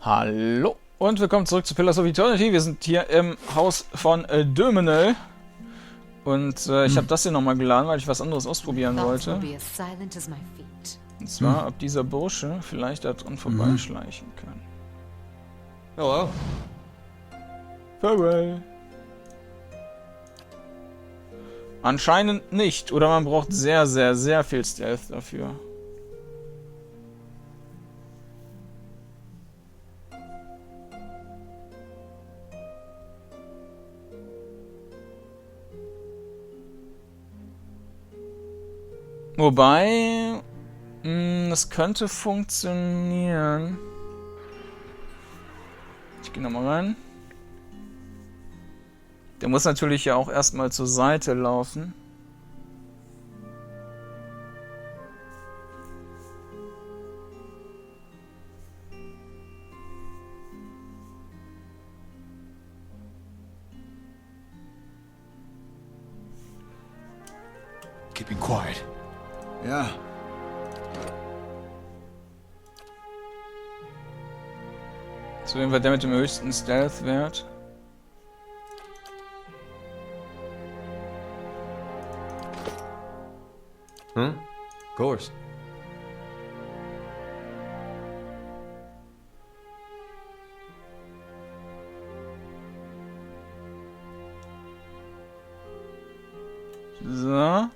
Hallo und willkommen zurück zu Pillars of Eternity. Wir sind hier im Haus von Dömenel. Und ich habe das hier nochmal geladen, weil ich was anderes ausprobieren wollte. Und zwar, ob dieser Bursche vielleicht da drin vorbeischleichen kann. Hello. Farewell. Anscheinend nicht. Oder man braucht sehr, sehr, sehr viel Stealth dafür. Wobei, das könnte funktionieren. Ich gehe nochmal rein. Der muss natürlich ja auch erstmal zur Seite laufen. Keeping quiet. Yeah. So, jeden Fall der mit dem höchsten Stealth-Wert. Of course. So.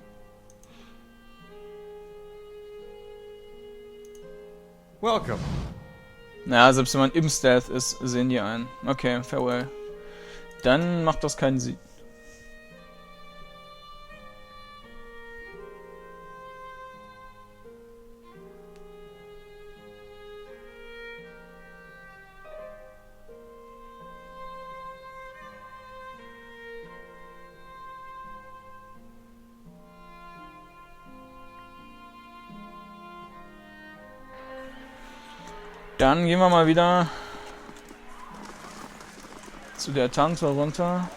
Welcome. Naja, selbst wenn man im Stealth ist, sehen die einen. Okay, farewell. Dann macht das keinen Sinn. Dann gehen wir mal wieder zu der Tante runter.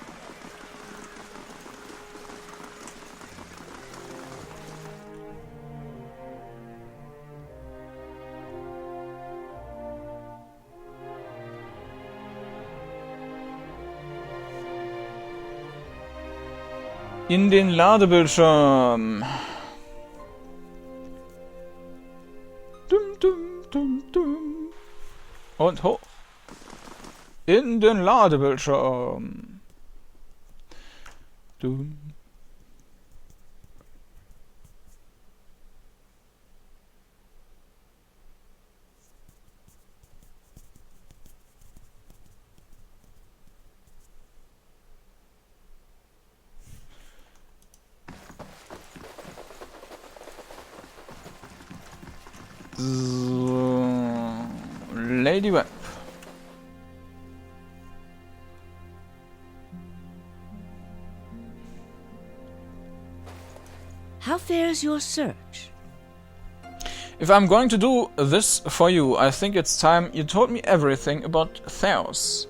In den Ladebildschirm. Dum, dum, dum, dum. Und hoch. In den Ladebildschirm. Dum. So. Lady Web. How fares your search? If I'm going to do this for you, I think it's time you told me everything about Theos.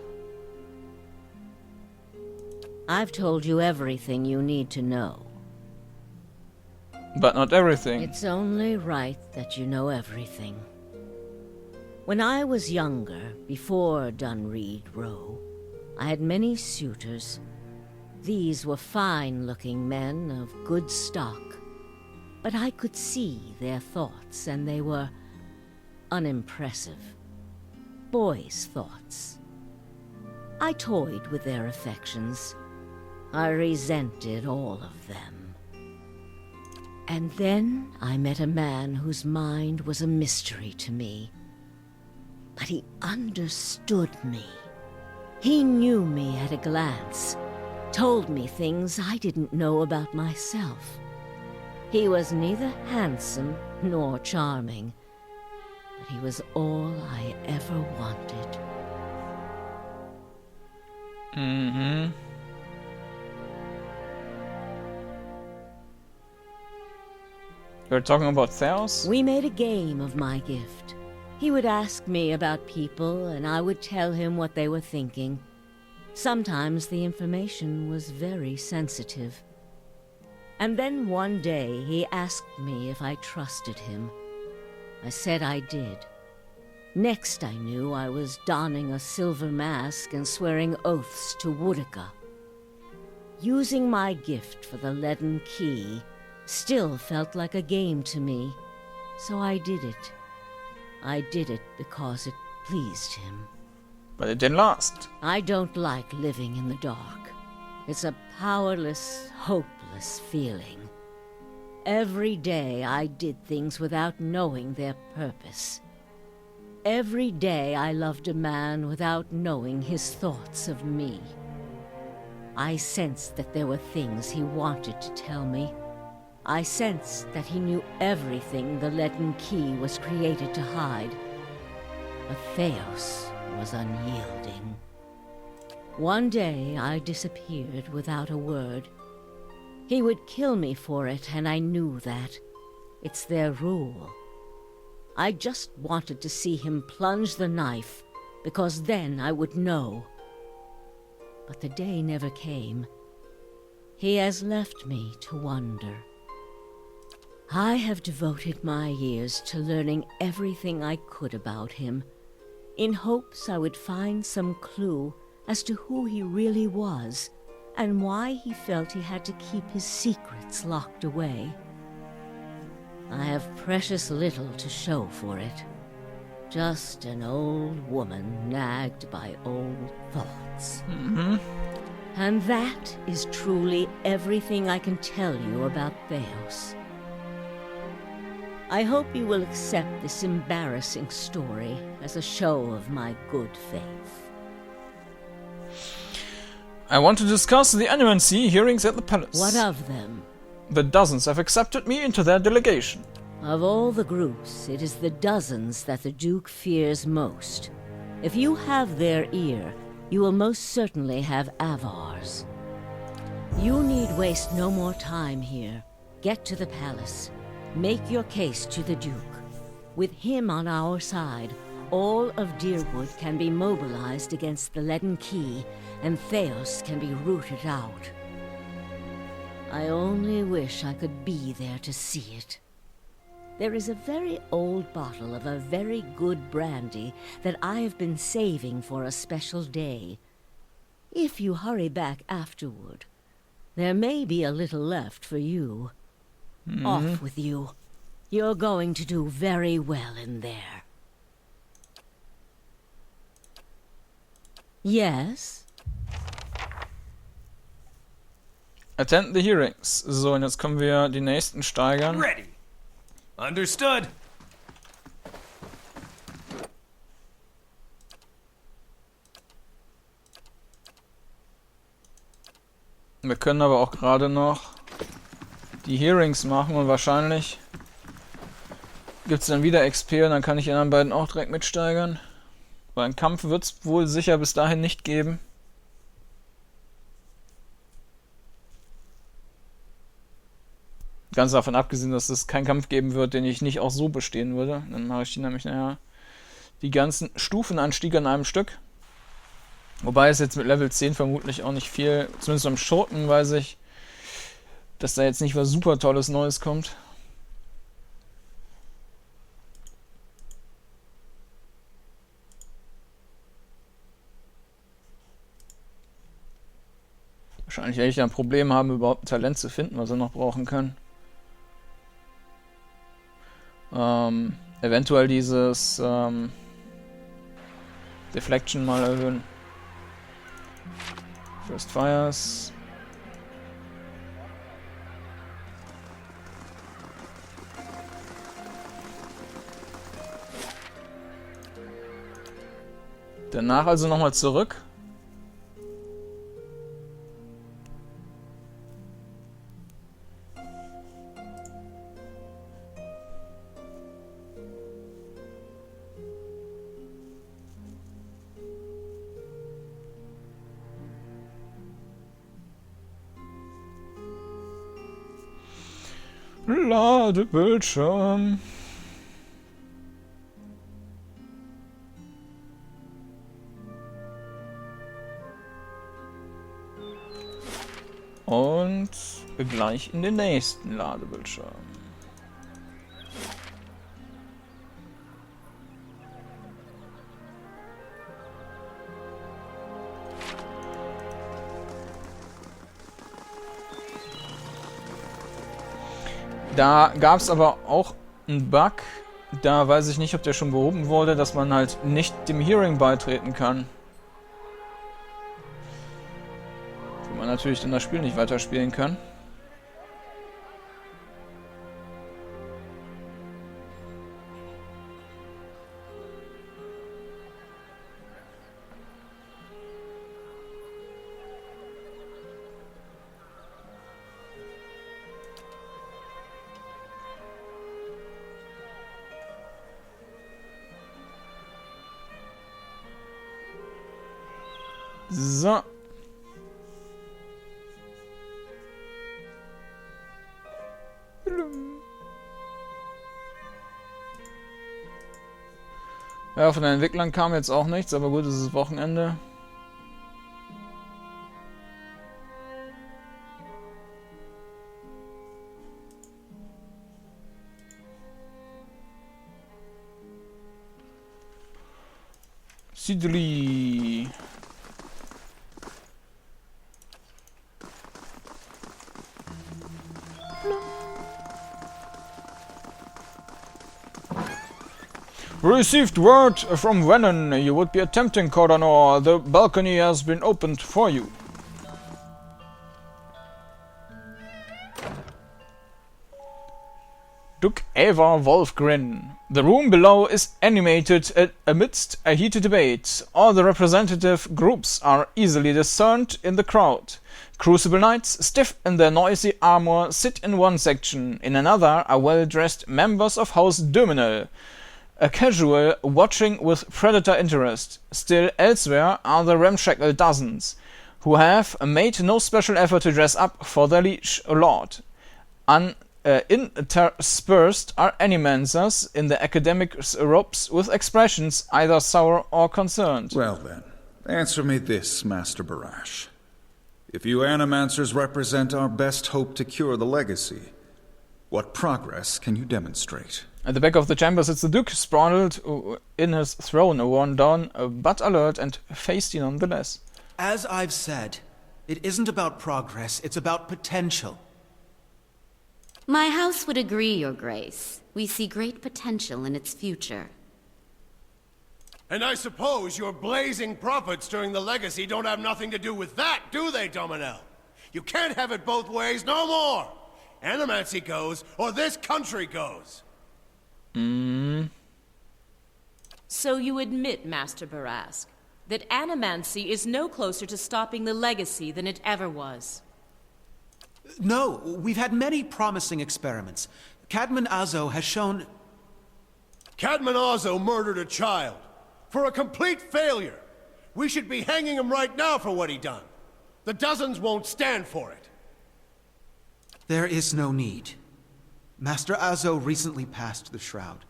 I've told you everything you need to know. But not everything. It's only right that you know everything. When I was younger, before Dunreed Row, I had many suitors. These were fine-looking men of good stock, but I could see their thoughts, and they were unimpressive. Boys' thoughts. I toyed with their affections. I resented all of them. And then I met a man whose mind was a mystery to me. But he understood me. He knew me at a glance, told me things I didn't know about myself. He was neither handsome nor charming, but he was all I ever wanted. Mm-hmm. You're talking about Theos? We made a game of my gift. He would ask me about people, and I would tell him what they were thinking. Sometimes the information was very sensitive. And then one day he asked me if I trusted him. I said I did. Next I knew I was donning a silver mask and swearing oaths to Woodica. Using my gift for the leaden key still felt like a game to me, so I did it. I did it because it pleased him. But it didn't last. I don't like living in the dark. It's a powerless, hopeless feeling. Every day I did things without knowing their purpose. Every day I loved a man without knowing his thoughts of me. I sensed that there were things he wanted to tell me. I sensed that he knew everything the leaden key was created to hide. But Theos was unyielding. One day I disappeared without a word. He would kill me for it, and I knew that. It's their rule. I just wanted to see him plunge the knife, because then I would know. But the day never came. He has left me to wonder. I have devoted my years to learning everything I could about him, in hopes I would find some clue as to who he really was, and why he felt he had to keep his secrets locked away. I have precious little to show for it. Just an old woman nagged by old thoughts. And that is truly everything I can tell you about Theos. I hope you will accept this embarrassing story as a show of my good faith. I want to discuss the annuancy hearings at the palace. What of them? The dozens have accepted me into their delegation. Of all the groups, it is the dozens that the Duke fears most. If you have their ear, you will most certainly have Avar's. You need waste no more time here. Get to the palace. Make your case to the Duke. With him on our side, all of Deerwood can be mobilized against the leaden key, and Theos can be rooted out. I only wish I could be there to see it. There is a very old bottle of a very good brandy that I have been saving for a special day. If you hurry back afterward, there may be a little left for you. Off with you. You're going to do very well in there. Yes? Attend the hearings. So, und jetzt können wir die nächsten steigern. Ready. Understood. Wir können aber auch gerade noch die Hearings machen und wahrscheinlich gibt es dann wieder XP und dann kann ich die anderen beiden auch direkt mitsteigern. Weil einen Kampf wird es wohl sicher bis dahin nicht geben. Ganz davon abgesehen, dass es keinen Kampf geben wird, den ich nicht auch so bestehen würde. Dann mache ich die nämlich, naja, die ganzen Stufenanstiege an einem Stück. Wobei es jetzt mit Level 10 vermutlich auch nicht viel, zumindest beim Schurken weiß ich, dass da jetzt nicht was super Tolles Neues kommt. Wahrscheinlich werde ich da ein Problem haben, überhaupt ein Talent zu finden, was er noch brauchen kann. Eventuell dieses Deflection mal erhöhen. First Fires. Danach also nochmal zurück. Ladebildschirm. Und gleich in den nächsten Ladebildschirm. Da gab es aber auch einen Bug. Da weiß ich nicht, ob der schon behoben wurde, dass man halt nicht dem Hearing beitreten kann. Wo man natürlich dann das Spiel nicht weiterspielen kann. So. Ja, von den Entwicklern kam jetzt auch nichts, aber gut, es ist Wochenende. Sidri. Received word from Venom. You would be attempting Kordanor. The balcony has been opened for you. Duc Eva Wolfgren. The room below is animated amidst a heated debate. All the representative groups are easily discerned in the crowd. Crucible knights, stiff in their noisy armor, sit in one section. In another are well-dressed members of House Duminel. A casual watching with predator interest. Still elsewhere are the ramshackle dozens, who have made no special effort to dress up for their liege lord. Interspersed are animancers in the academic robes with expressions either sour or concerned. Well then, answer me this, Master Barash. If you animancers represent our best hope to cure the legacy, what progress can you demonstrate? At the back of the chamber sits the Duke, sprawled in his throne, worn down, but alert and feisty nonetheless. As I've said, it isn't about progress, it's about potential. My house would agree, Your Grace. We see great potential in its future. And I suppose your blazing profits during the legacy don't have nothing to do with that, do they, Dominel? You can't have it both ways no more! Animancy goes, or this country goes! So you admit, Master Barask, that animancy is no closer to stopping the legacy than it ever was? No, we've had many promising experiments. Cadman Azo has shown... Cadman Azo murdered a child. For a complete failure. We should be hanging him right now for what he done. The dozens won't stand for it. There is no need. Master Azo recently passed the Shroud,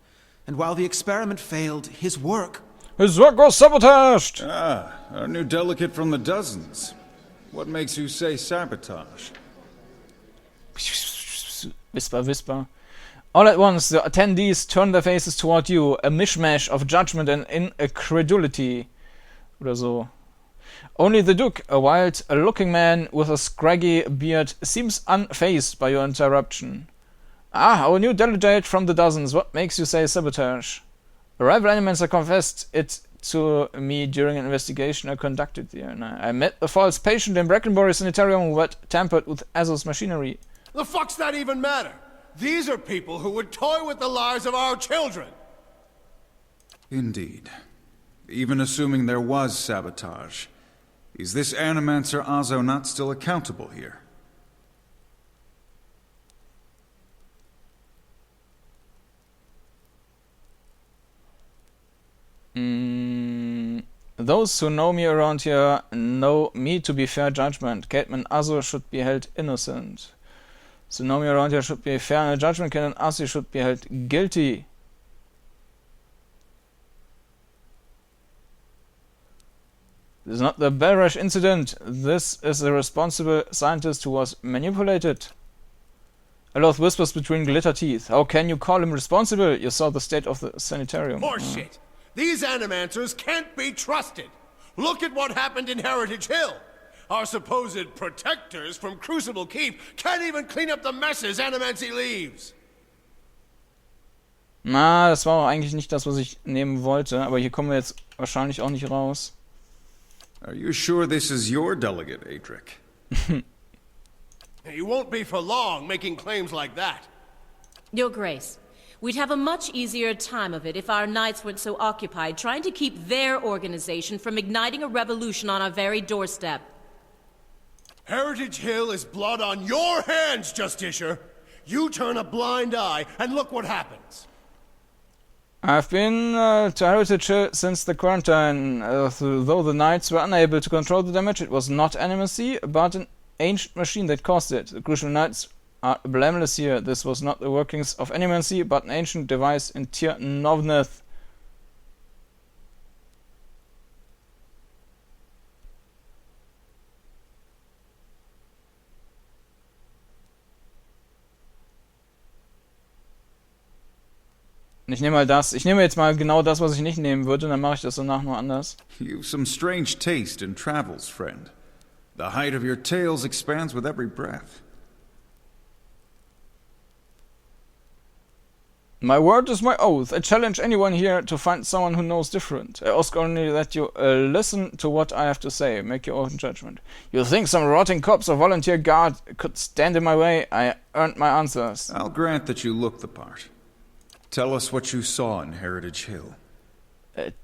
and while the experiment failed, his work was sabotaged! Ah, our new delegate from the dozens. What makes you say sabotage? Whisper, whisper. All at once, the attendees turn their faces toward you, a mishmash of judgment and incredulity. Oder so. Only the Duke, a wild-looking man with a scraggy beard, seems unfazed by your interruption. Ah, our new delegate from the dozens. What makes you say sabotage? A rival animancer confessed it to me during an investigation I conducted there. I met a false patient in Brackenbury Sanitarium who had tampered with Azo's machinery. The fuck's that even matter? These are people who would toy with the lives of our children. Indeed. Even assuming there was sabotage, is this animancer Azo not still accountable here? Those who know me around here know me to be fair judgment. Cadman Azo should be held innocent. Those who know me around here should be fair in judgment. Cadman Azo should be held guilty. This is not the Barash incident. This is the responsible scientist who was manipulated. Aloth whispers between glitter teeth. How can you call him responsible? You saw the state of the sanitarium. Horseshit! These animancers can't be trusted! Look at what happened in Heritage Hill! Our supposed protectors from Crucible Keep can't even clean up the messes animancy leaves! Na, das war auch eigentlich nicht das, was ich nehmen wollte, aber hier kommen wir jetzt wahrscheinlich auch nicht raus. Are you sure this is your delegate, Adric? You won't be for long making claims like that. Your Grace, we'd have a much easier time of it if our knights weren't so occupied trying to keep their organization from igniting a revolution on our very doorstep. Heritage Hill is blood on your hands, Justiciar. You turn a blind eye, and look what happens. I've been to Heritage Hill since the quarantine. Though the knights were unable to control the damage, it was not animacy, but an ancient machine that caused it. The crucial knights are blameless here. This was not the workings of animacy, but an ancient device in Tier Novneth. Ich nehme mal das. Ich nehme jetzt mal genau das, was ich nicht nehmen würde, und dann mache ich das danach nur anders. You've some strange taste in travels, friend. The height of your tales expands with every breath. My word is my oath. I challenge anyone here to find someone who knows different. I ask only that you listen to what I have to say. Make your own judgment. You think some rotting corpse or volunteer guard could stand in my way? I earned my answers. I'll grant that you look the part. Tell us what you saw in Heritage Hill.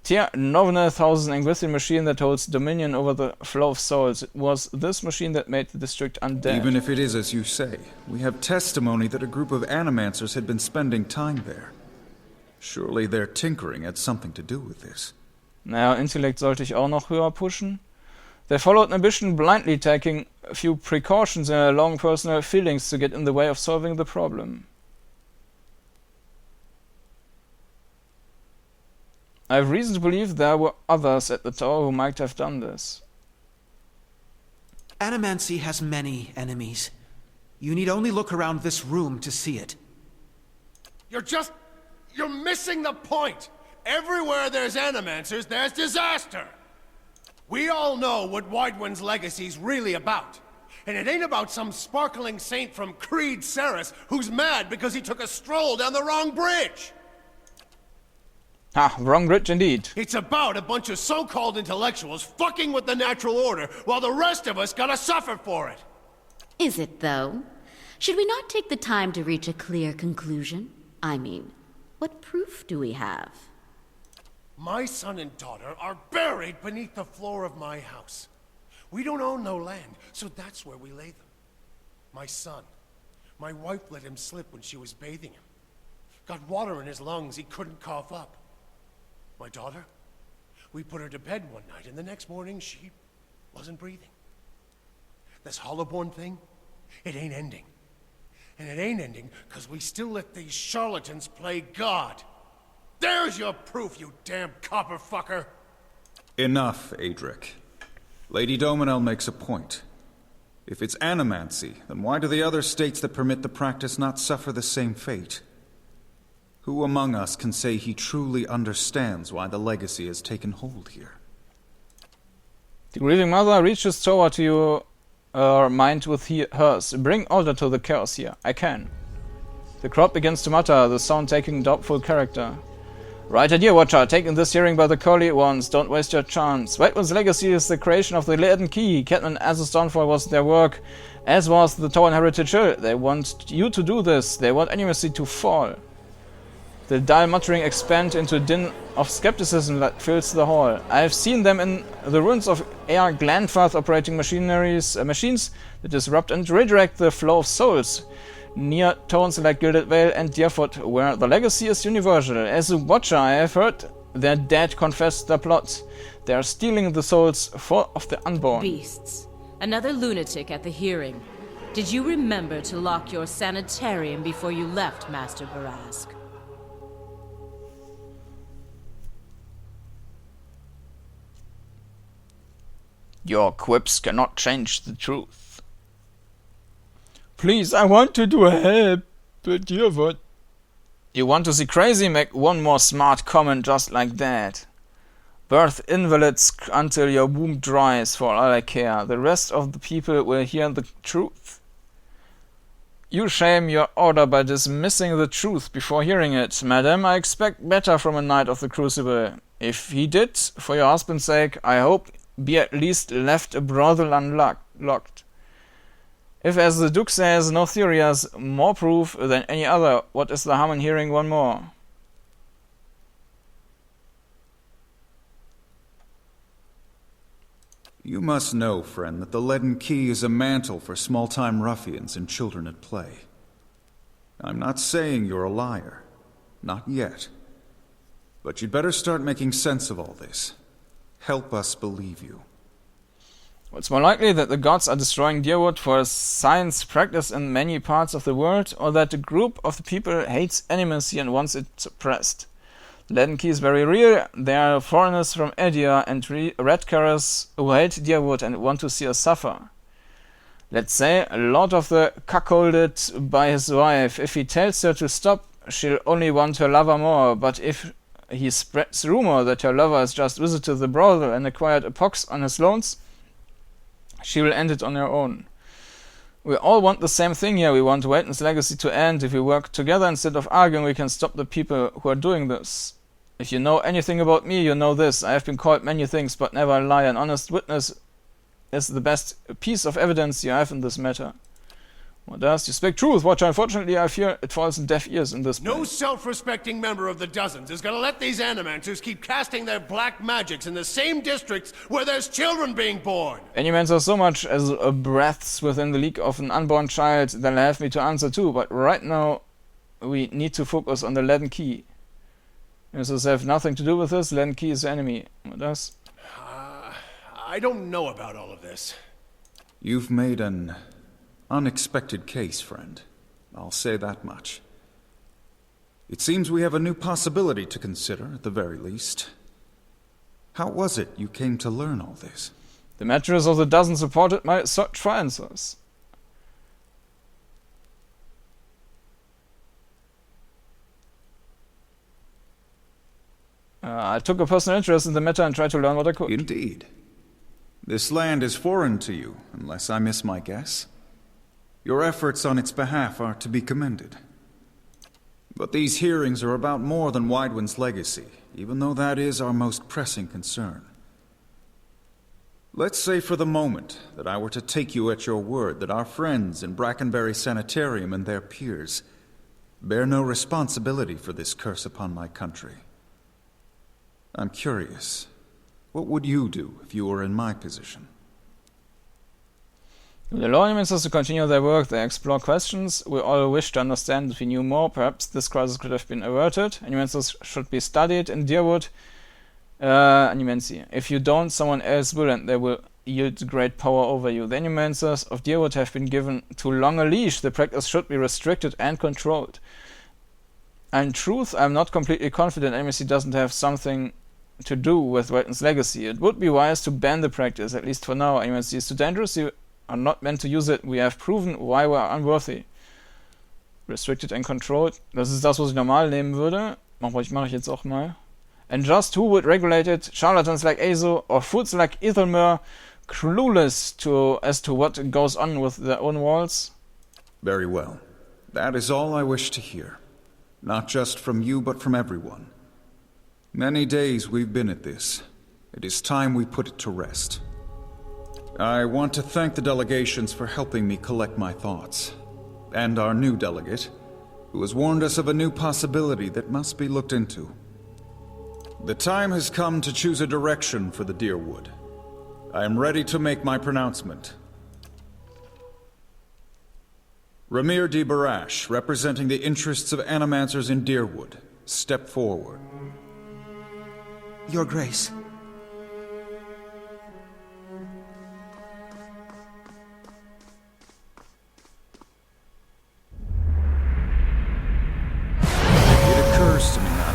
Tier Novneth houses an Angwithian machine that holds dominion over the flow of souls. It was this machine that made the district undead. Even if it is as you say, we have testimony that a group of animancers had been spending time there. Surely their tinkering had something to do with this. Naja, Intellekt sollte ich auch noch höher pushen. They followed an ambition blindly, taking a few precautions and allowing personal feelings to get in the way of solving the problem. I have reason to believe there were others at the tower who might have done this. Animancy has many enemies. You need only look around this room to see it. You're missing the point. Everywhere there's animancers, there's disaster. We all know what Widewind's legacy's really about. And it ain't about some sparkling saint from Creed Ceres who's mad because he took a stroll down the wrong bridge. Ha, wrong bridge indeed. It's about a bunch of so-called intellectuals fucking with the natural order while the rest of us gotta suffer for it. Is it, though? Should we not take the time to reach a clear conclusion? I mean, what proof do we have? My son and daughter are buried beneath the floor of my house. We don't own no land, so that's where we lay them. My son. My wife let him slip when she was bathing him. Got water in his lungs, he couldn't cough up. My daughter? We put her to bed one night, and the next morning she wasn't breathing. This Hollowborn thing, it ain't ending. And it ain't ending because we still let these charlatans play God. There's your proof, you damn copper fucker! Enough, Adric. Lady Dominel makes a point. If it's animancy, then why do the other states that permit the practice not suffer the same fate? Who among us can say he truly understands why the legacy has taken hold here? The grieving mother reaches toward you, mind with hers. Bring order to the chaos here. I can. The crowd begins to mutter, the sound taking doubtful character. Right idea, Watcher. Taking this hearing by the curly ones. Don't waste your chance. Whitewood's legacy is the creation of the Leaden Key. Catman Az's downfall was their work, as was the Tower and Heritage Hill. They want you to do this. They want animacy to fall. The dull muttering expand into a din of skepticism that fills the hall. I have seen them in the ruins of Air Glanfath operating machines that disrupt and redirect the flow of souls, near towns like Gilded Vale and Deerfoot, where the legacy is universal. As a watcher, I have heard their dead confess their plot. They are stealing the souls of the unborn. Beasts. Another lunatic at the hearing. Did you remember to lock your sanitarium before you left, Master Barask? Your quips cannot change the truth. Please, I wanted to help, but you what? You want to see crazy? Make one more smart comment just like that. Birth invalids until your womb dries, for all I care. The rest of the people will hear the truth. You shame your order by dismissing the truth before hearing it. Madam, I expect better from a Knight of the Crucible. If he did, for your husband's sake, I hope be at least left a brothel unlocked. If, as the Duke says, no theory has more proof than any other, what is the harm in hearing one more? You must know, friend, that the leaden key is a mantle for small-time ruffians and children at play. I'm not saying you're a liar. Not yet. But you'd better start making sense of all this. Help us believe you. It's more likely that the gods are destroying Deerwood for science practice in many parts of the world, or that a group of the people hates animacy and wants it suppressed. Leaden Key is very real. There are foreigners from Edia and redcarers who hate Deerwood and want to see us suffer. Let's say a lot of the cuckolded by his wife. If he tells her to stop, she'll only want her lover more, but if he spreads rumor that her lover has just visited the brothel and acquired a pox on his loans, she will end it on her own. We all want the same thing here. We want Wayton's legacy to end. If we work together instead of arguing, we can stop the people who are doing this. If you know anything about me, you know this. I have been called many things, but never a liar. An honest witness is the best piece of evidence you have in this matter. What does? You speak truth, Watcher. Unfortunately, I fear it falls in deaf ears in this place. No self-respecting member of the Dozens is gonna let these animancers keep casting their black magics in the same districts where there's children being born! Animancers so much as breaths within the league of an unborn child, they'll have me to answer too, but right now we need to focus on the Leaden Key. Does have nothing to do with this? Leaden Key is the enemy. What does? I don't know about all of this. You've made an unexpected case, friend. I'll say that much. It seems we have a new possibility to consider, at the very least. How was it you came to learn all this? The mattress of the Dozen supported my search for answers. I took a personal interest in the matter and tried to learn what I could. Indeed. This land is foreign to you, unless I miss my guess. Your efforts on its behalf are to be commended. But these hearings are about more than Widewind's legacy, even though that is our most pressing concern. Let's say for the moment that I were to take you at your word that our friends in Brackenbury Sanitarium and their peers bear no responsibility for this curse upon my country. I'm curious, what would you do if you were in my position? The law animators to continue their work, they explore questions we all wish to understand. If we knew more, perhaps this crisis could have been averted. Animators should be studied in Deerwood. Animancy. If you don't, someone else will, and they will yield great power over you. The Animancers of Deerwood have been given too long a leash. The practice should be restricted and controlled. In truth, I'm not completely confident Animacy doesn't have something to do with Wayton's legacy. It would be wise to ban the practice, at least for now. Animacy is too dangerous. You are not meant to use it. We have proven why we are unworthy. Restricted and controlled. Das ist das, was ich normal nehmen würde. Mache ich jetzt auch mal. And just who would regulate it? Charlatans like Azo or fools like Ethelmer, clueless as to what goes on with their own walls? Very well. That is all I wish to hear. Not just from you, but from everyone. Many days we've been at this. It is time we put it to rest. I want to thank the delegations for helping me collect my thoughts. And our new delegate, who has warned us of a new possibility that must be looked into. The time has come to choose a direction for the Deerwood. I am ready to make my pronouncement. Ramir D. Barash, representing the interests of animancers in Deerwood, step forward. Your Grace. It occurs to me now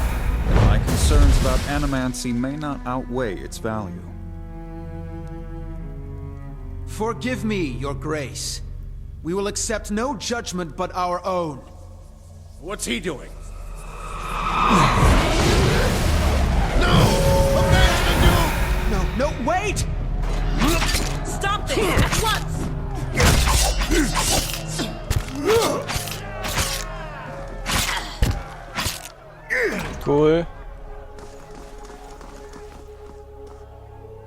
that my concerns about animancy may not outweigh its value. Forgive me, Your Grace. We will accept no judgment but our own. What's he doing? No, wait! Stop this at once! Cool.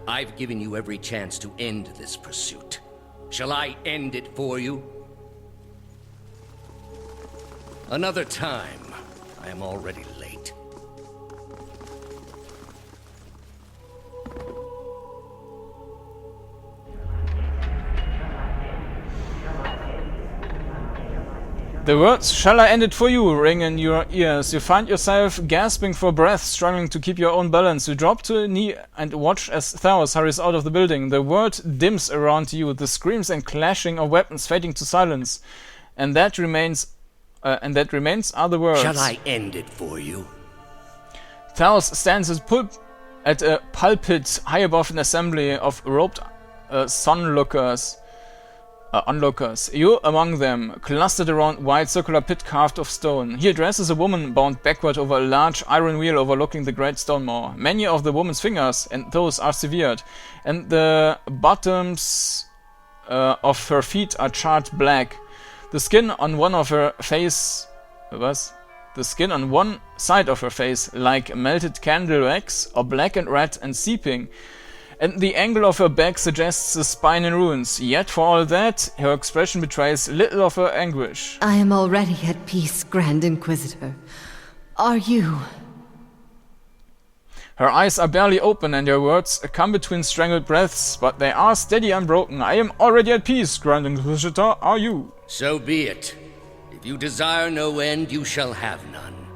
I've given you every chance to end this pursuit. Shall I end it for you? Another time. I am already late. The words, "Shall I end it for you?" ring in your ears. You find yourself gasping for breath, struggling to keep your own balance. You drop to a knee and watch as Thaos hurries out of the building. The world dims around you, the screams and clashing of weapons fading to silence. And that remains are the words. Shall I end it for you? Thaos stands at a pulpit high above an assembly of robed onlookers. You among them, clustered around a wide circular pit carved of stone. He addresses a woman bound backward over a large iron wheel overlooking the great stone maw. Many of the woman's fingers and toes are severed, and the bottoms of her feet are charred black. The skin on one side of her face, like melted candle wax, are black and red and seeping, and the angle of her back suggests a spine in ruins. Yet for all that, her expression betrays little of her anguish. I am already at peace, Grand Inquisitor. Are you? Her eyes are barely open and her words come between strangled breaths, but they are steady and unbroken. I am already at peace, Grand Inquisitor. Are you? So be it. If you desire no end, you shall have none.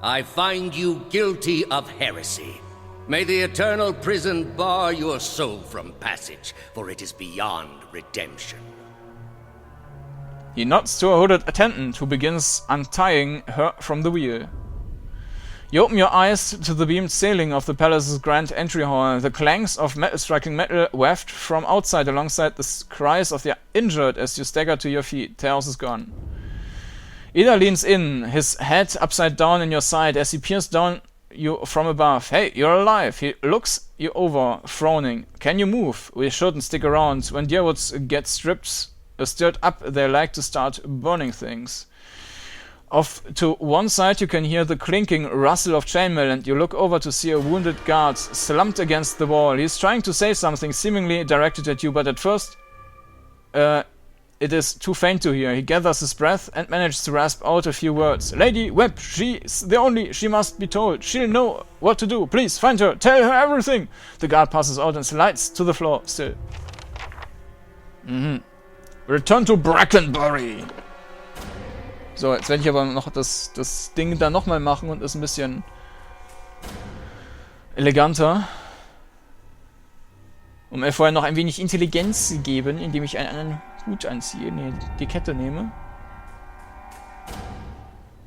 I find you guilty of heresy. May the eternal prison bar your soul from passage, for it is beyond redemption. He nods to a hooded attendant who begins untying her from the wheel. You open your eyes to the beamed ceiling of the palace's grand entry hall. The clanks of metal striking metal waft from outside alongside the cries of the injured as you stagger to your feet. Thaos is gone. Ida leans in, his head upside down in your side as he peers down you from above. Hey, you're alive. He looks you over, frowning. Can you move? We shouldn't stick around. When deerwoods get stirred up, they like to start burning things. Off to one side you can hear the clinking rustle of chainmail and you look over to see a wounded guard slumped against the wall. He's trying to say something seemingly directed at you, but at first it is too faint to hear. He gathers his breath and manages to rasp out a few words. Lady Webb, she's the only she must be told. She'll know what to do. Please, find her. Tell her everything. The guard passes out and slides to the floor still. Return to Brackenbury. So, jetzt werde ich aber noch das Ding da nochmal machen und ist ein bisschen eleganter. Um mir vorher noch ein wenig Intelligenz zu geben, indem ich einen anderen Hut anziehe. Ne, die Kette nehme.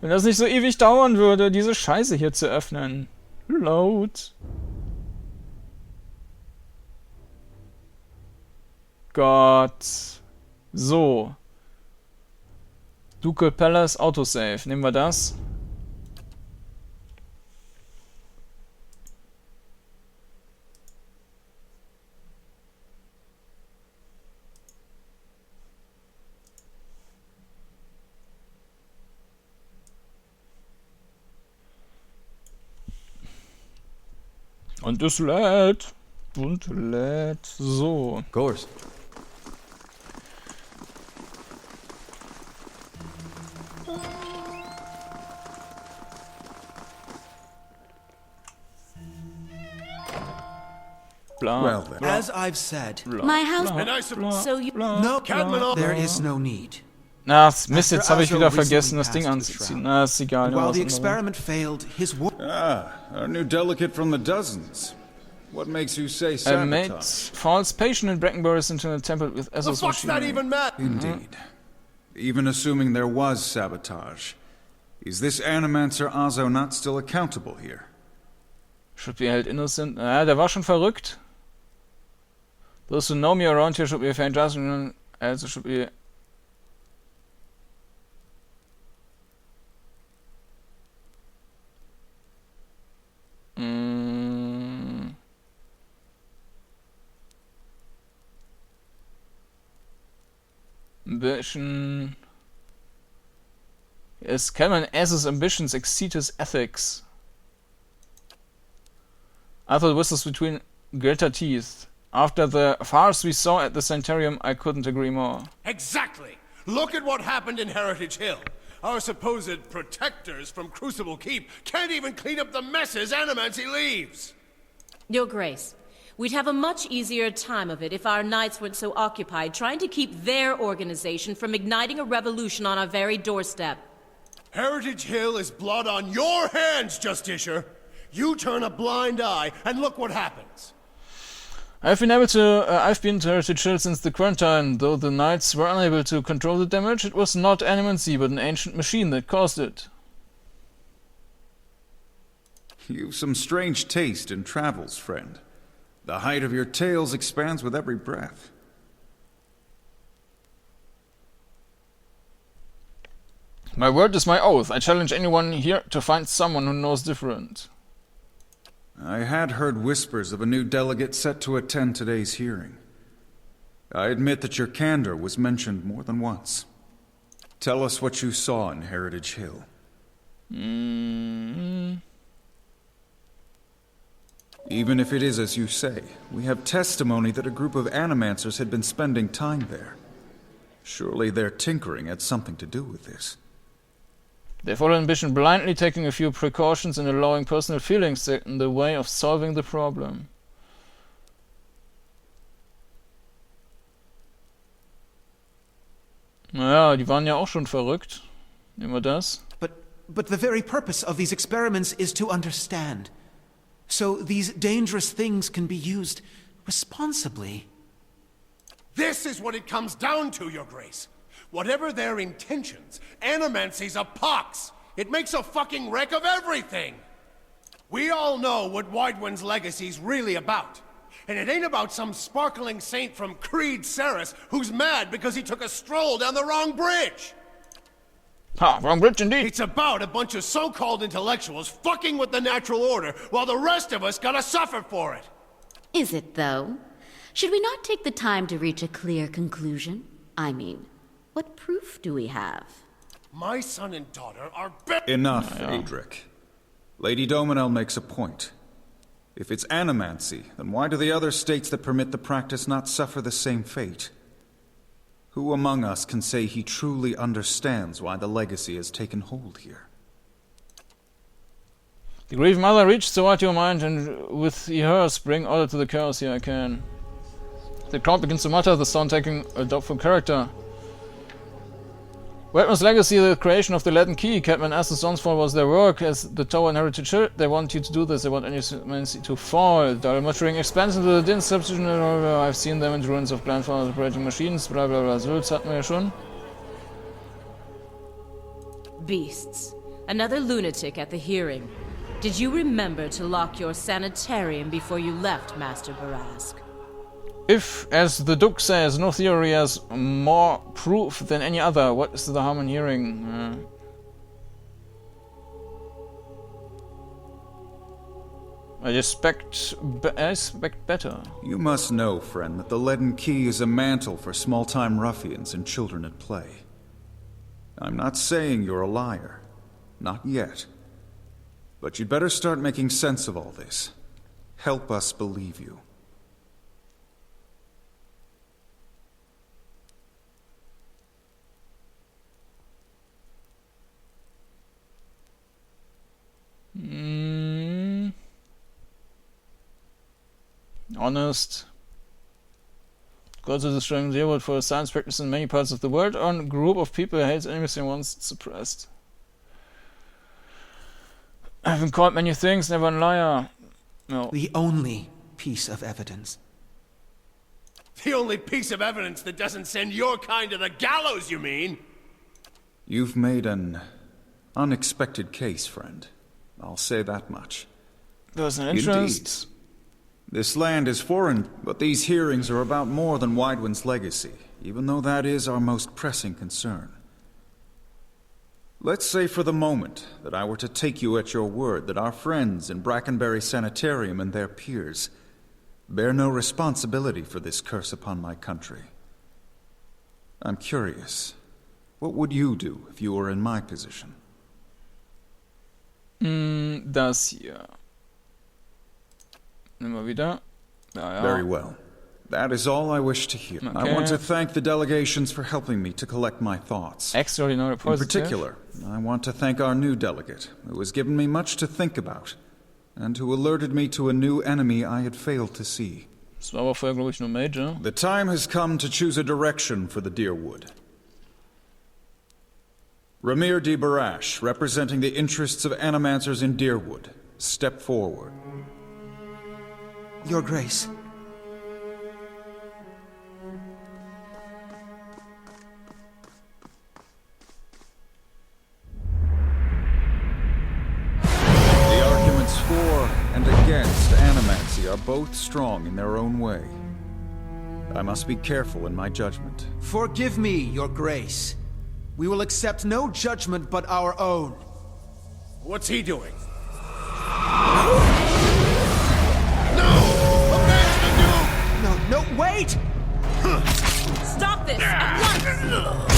Wenn das nicht so ewig dauern würde, diese Scheiße hier zu öffnen. Laut. Gott. So. Ducal Palace Autosave. Nehmen wir das. Und es lädt. Und lädt. So. Of course. Blah, Well then. blah, As I've said, blah, My house... blah, And I suppose... So you... no, there is no need. Na, Mist, jetzt habe ich Master wieder Azo vergessen, das recently Ding passed the anzuziehen. shroud. Na, ist egal. And nehmen wir while the was anderes. experiment failed, his work... Ah, our new delegate from the dozens. What makes you say Maimed sabotage? falls patient in Brackenbury's internal temple with The Azo's fuck's that machinery. even matter? Indeed. Even assuming there was sabotage, is this Animancer Azo not still accountable here? Should be held innocent. Ja, der war schon verrückt. Those who know me around here should be faint judgment, also should be... Ambition... Yes, Cameron Azo's ambitions exceed his ethics. I thought this was between greater teeth. After the farce we saw at the Sanitarium, I couldn't agree more. Exactly! Look at what happened in Heritage Hill. Our supposed protectors from Crucible Keep can't even clean up the messes Animancy leaves! Your Grace, we'd have a much easier time of it if our knights weren't so occupied trying to keep their organization from igniting a revolution on our very doorstep. Heritage Hill is blood on your hands, Justiciar! You turn a blind eye, and look what happens. I've been to Heritage Hill since the quarantine. Though the knights were unable to control the damage, it was not Animancy, but an ancient machine that caused it. You've some strange taste in travels, friend. The height of your tales expands with every breath. My word is my oath. I challenge anyone here to find someone who knows different. I had heard whispers of a new delegate set to attend today's hearing. I admit that your candor was mentioned more than once. Tell us what you saw in Heritage Hill. Even if it is as you say, we have testimony that a group of animancers had been spending time there. Surely their tinkering had something to do with this. They follow ambition blindly, taking a few precautions and allowing personal feelings to get in the way of solving the problem. Naja, die waren ja auch schon verrückt. Nehmen wir das. But the very purpose of these experiments is to understand. So these dangerous things can be used responsibly. This is what it comes down to, Your Grace. Whatever their intentions, Animancy's a pox. It makes a fucking wreck of everything. We all know what Widewind's legacy's really about. And it ain't about some sparkling saint from Creed Ceres who's mad because he took a stroll down the wrong bridge. Ha, wrong bridge indeed. It's about a bunch of so-called intellectuals fucking with the natural order while the rest of us gotta suffer for it. Is it, though? Should we not take the time to reach a clear conclusion? I mean, what proof do we have? My son and daughter are Enough, Adric. Lady Dominel makes a point. If it's animancy, then why do the other states that permit the practice not suffer the same fate? Who among us can say he truly understands why the legacy has taken hold here? The grieved mother reached so out your mind, and with hers bring order to the chaos here I can. The crowd begins to mutter, the sound taking a doubtful character. Widewind's legacy, the creation of the Latin key. Catman asked the Stone's fall was their work. As the tower in Heritage Hill, they want you to do this. They want Animancy to fall. Dull muttering expands into the din. Substitution. I've seen them in the ruins of grandfather operating machines. Blah blah blah. Sülz hatten wir ja schon. Beasts. Another lunatic at the hearing. Did you remember to lock your sanitarium before you left, Master Barask? If, as the Duke says, no theory has more proof than any other, what is the harm in hearing? I expect better. You must know, friend, that the leaden key is a mantle for small-time ruffians and children at play. I'm not saying you're a liar. Not yet. But you'd better start making sense of all this. Help us believe you. Honest. Gods are destroying the world for science practice in many parts of the world. A group of people hates enemies and wants it suppressed. I've been called many things, never a liar. No. The only piece of evidence. The only piece of evidence that doesn't send your kind to the gallows, you mean? You've made an unexpected case, friend. I'll say that much. There's an interest. Indeed. This land is foreign, but these hearings are about more than Widewind's legacy, even though that is our most pressing concern. Let's say for the moment that I were to take you at your word that our friends in Brackenbury Sanitarium and their peers bear no responsibility for this curse upon my country. I'm curious, what would you do if you were in my position? Das hier. Nehmen wir wieder. Ja. Very well. That is all I wish to hear. Okay. I want to thank the delegations for helping me to collect my thoughts. Extraordinary In positive. particular, I want to thank our new delegate, who has given me much to think about, and who alerted me to a new enemy I had failed to see. Das war aber vorher, glaube ich, nur Major. The time has come to choose a direction for the Deerwood. Ramir D. Barash, representing the interests of animancers in Deerwood, step forward. Your Grace. The arguments for and against animancy are both strong in their own way. I must be careful in my judgment. Forgive me, Your Grace. We will accept no judgment but our own. What's he doing? No, wait! Stop this at once!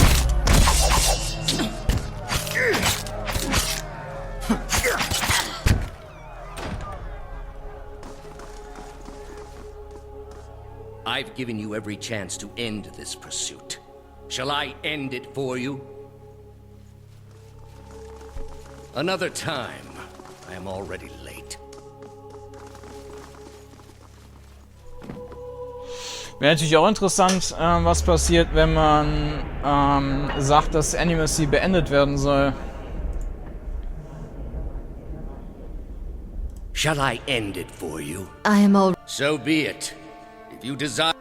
I've given you every chance to end this pursuit. Shall I end it for you? Another time. I am already late. Wäre natürlich auch interessant, was passiert, wenn man sagt, dass Animacy beendet werden soll. Shall I end it for you? I am all... So be it. If you desire...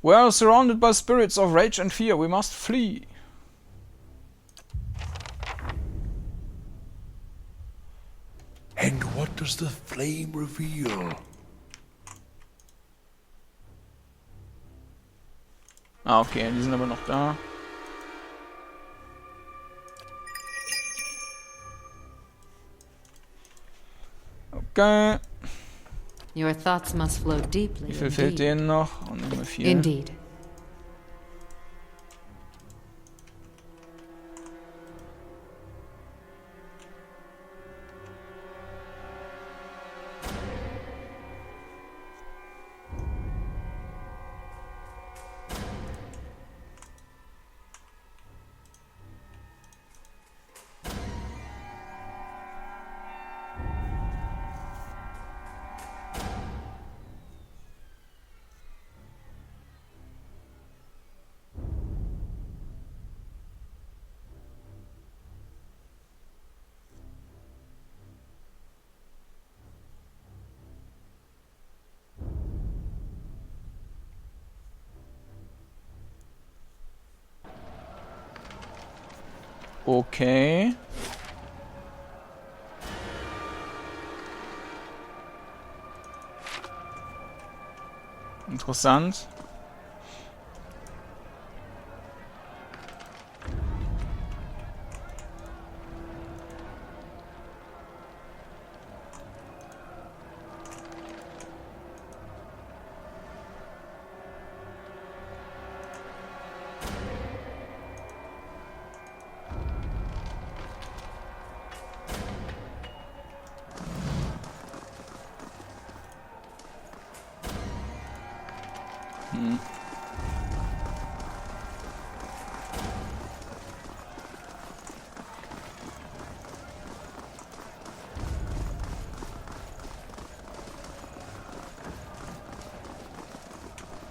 We are surrounded by spirits of rage and fear. We must flee. And what does the flame reveal? Ah, okay, die sind aber noch da. Okay. Your thoughts must flow deeply. Wie viel fehlt denen noch? Und Nummer 4. Indeed. Okay. Interessant.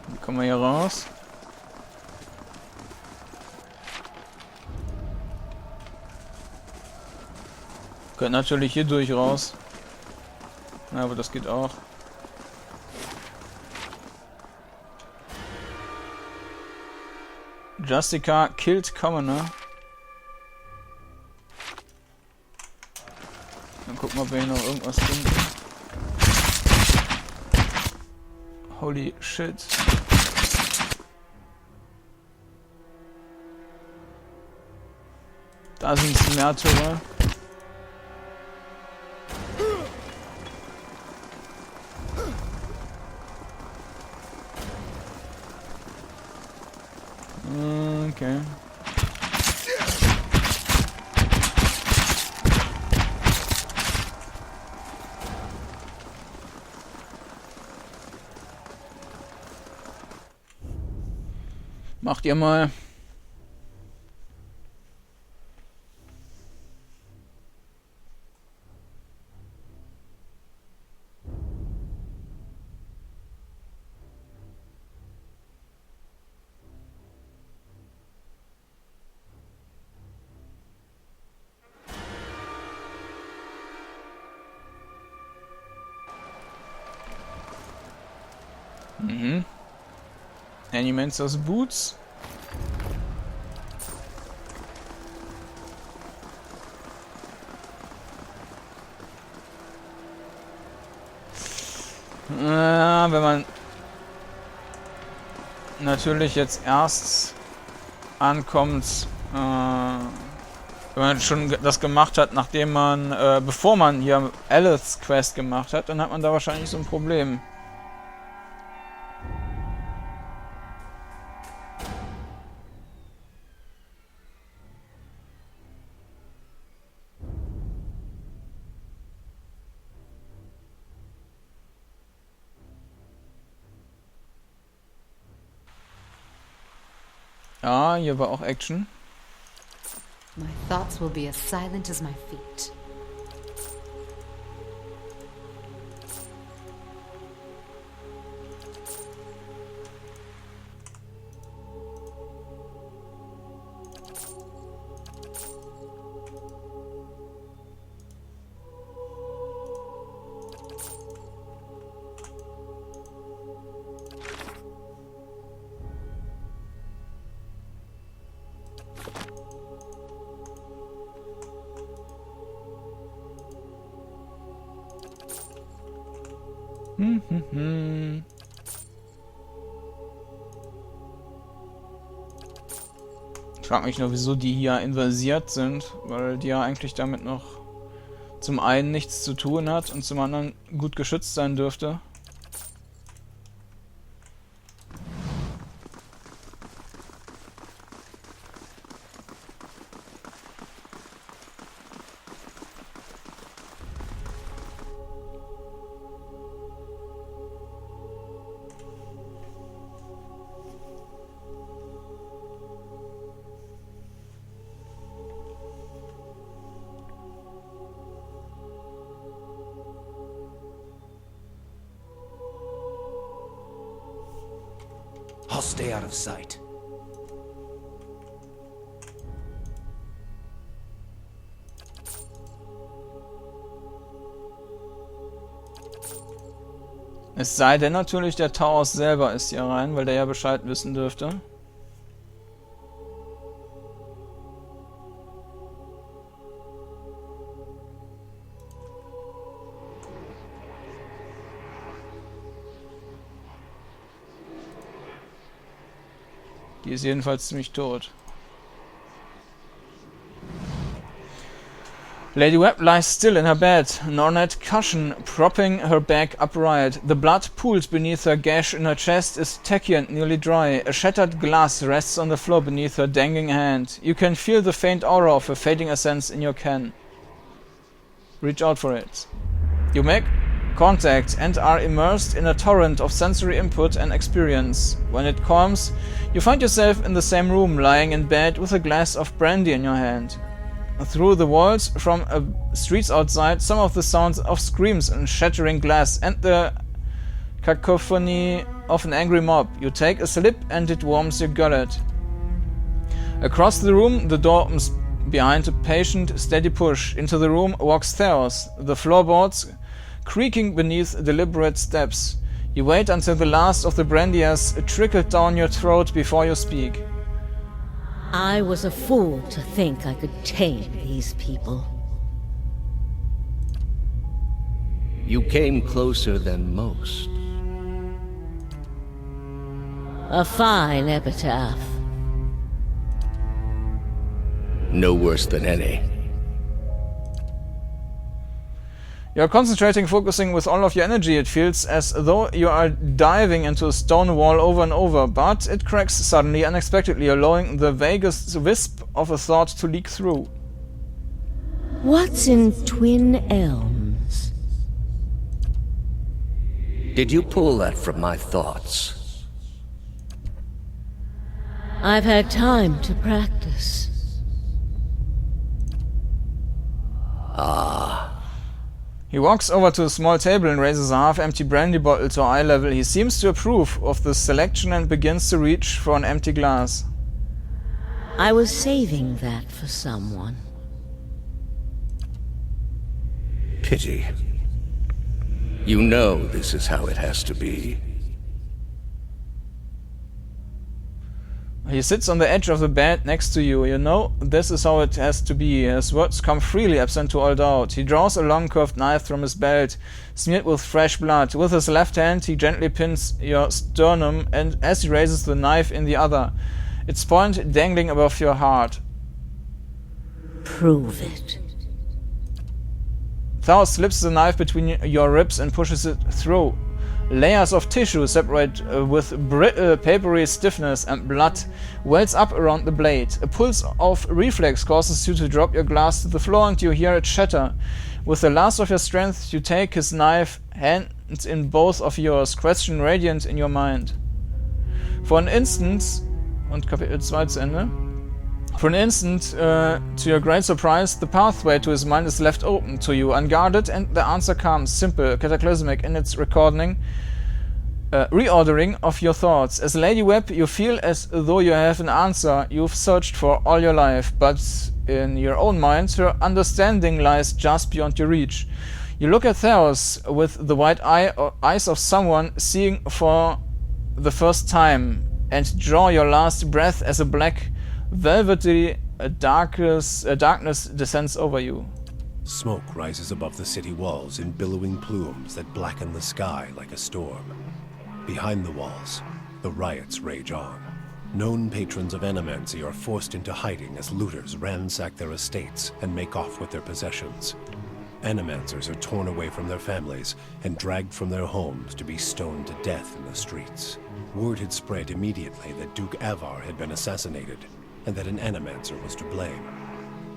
Wie kommen wir hier raus? Können natürlich hier durch raus. Na, aber das geht auch. Justica killed Commoner. Dann gucken wir, ob wir hier noch irgendwas finden. Holy shit. Da sind Märtyrer. Okay. Macht ihr mal. Mhm. Animancers Boots. Wenn man natürlich jetzt erst ankommt, wenn man schon das gemacht hat, nachdem man, bevor man hier Alice's Quest gemacht hat, dann hat man da wahrscheinlich so ein Problem. Ja, hier war auch Action. My thoughts will be as silent as my feet. Ich frage mich nur, wieso die hier inversiert sind, weil die ja eigentlich damit noch zum einen nichts zu tun hat und zum anderen gut geschützt sein dürfte. I'll stay out of sight. Es sei denn natürlich, der Taurus selber ist hier rein, weil der ja Bescheid wissen dürfte. Die ist jedenfalls ziemlich tot. Lady Webb lies still in her bed, an ornate cushion propping her back upright. The blood pooled beneath her gash in her chest is tacky and nearly dry. A shattered glass rests on the floor beneath her dangling hand. You can feel the faint aura of her fading essence in your can. Reach out for it. You make contact and are immersed in a torrent of sensory input and experience. When it calms, you find yourself in the same room, lying in bed with a glass of brandy in your hand. Through the walls from streets outside, some of the sounds of screams and shattering glass and the cacophony of an angry mob. You take a sip and it warms your gullet. Across the room, the door opens behind a patient, steady push. Into the room walks Theos, the floorboards creaking beneath deliberate steps. You wait until the last of the brandy has trickled down your throat before you speak. I was a fool to think I could tame these people. You came closer than most. A fine epitaph. No worse than any. You're concentrating, focusing with all of your energy. It feels as though you are diving into a stone wall over and over, but it cracks suddenly, unexpectedly, allowing the vaguest wisp of a thought to leak through. What's in Twin Elms? Did you pull that from my thoughts? I've had time to practice. He walks over to a small table and raises a half-empty brandy bottle to eye level. He seems to approve of the selection and begins to reach for an empty glass. I was saving that for someone. Pity. You know this is how it has to be. He sits on the edge of the bed next to you. You know, this is how it has to be. His words come freely, absent to all doubt. He draws a long curved knife from his belt, smeared with fresh blood. With his left hand, he gently pins your sternum, and as he raises the knife in the other, its point dangling above your heart. Prove it. Thou slips the knife between your ribs and pushes it through. Layers of tissue separate with brittle, papery stiffness, and blood wells up around the blade. A pulse of reflex causes you to drop your glass to the floor and you hear it shatter. With the last of your strength, you take his knife, hands in both of yours, question radiant in your mind. For an instant, und Kapitel 2 zu Ende. For an instant, to your great surprise, the pathway to his mind is left open to you, unguarded, and the answer comes, simple, cataclysmic in its reordering of your thoughts. As Lady Webb, you feel as though you have an answer you've searched for all your life, but in your own mind, her understanding lies just beyond your reach. You look at Theos with the wide eyes of someone seeing for the first time, and draw your last breath as a black, velvety darkness descends over you. Smoke rises above the city walls in billowing plumes that blacken the sky like a storm. Behind the walls, the riots rage on. Known patrons of Animancy are forced into hiding as looters ransack their estates and make off with their possessions. Animancers are torn away from their families and dragged from their homes to be stoned to death in the streets. Word had spread immediately that Duke Avar had been assassinated, and that an Animancer was to blame.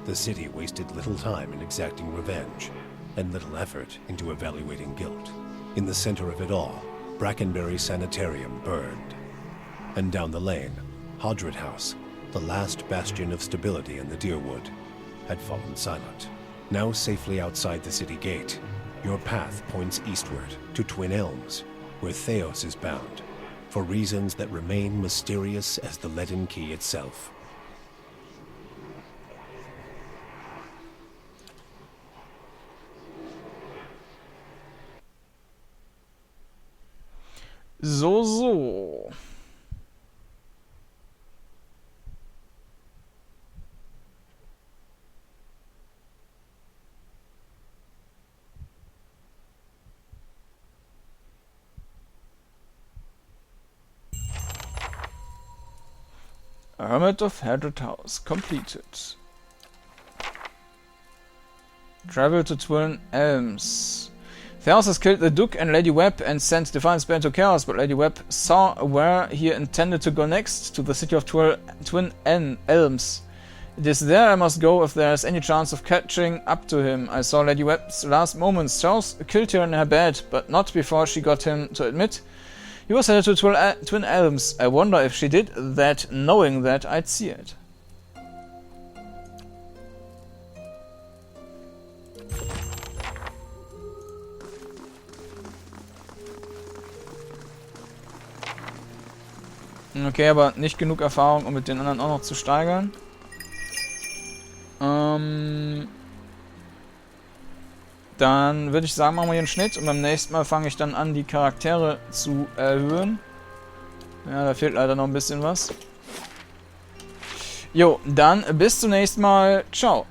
The city wasted little time in exacting revenge, and little effort into evaluating guilt. In the center of it all, Brackenbury Sanitarium burned. And down the lane, Hodred House, the last bastion of stability in the Deerwood, had fallen silent. Now safely outside the city gate, your path points eastward to Twin Elms, where Theos is bound, for reasons that remain mysterious as the leaden key itself. So. Hermit of Hadred House completed. Travel to Twin Elms. Theos has killed the Duke and Lady Webb and sent Defiance Bane to Chaos, but Lady Webb saw where he intended to go next, to the city of Twin Elms. It is there I must go if there is any chance of catching up to him. I saw Lady Webb's last moments. Charles killed her in her bed, but not before she got him to admit he was headed to Twin Elms. I wonder if she did that knowing that I'd see it. Okay, aber nicht genug Erfahrung, um mit den anderen auch noch zu steigern. Dann würde ich sagen, machen wir hier einen Schnitt und beim nächsten Mal fange ich dann an, die Charaktere zu erhöhen. Ja, da fehlt leider noch ein bisschen was. Jo, dann bis zum nächsten Mal. Ciao.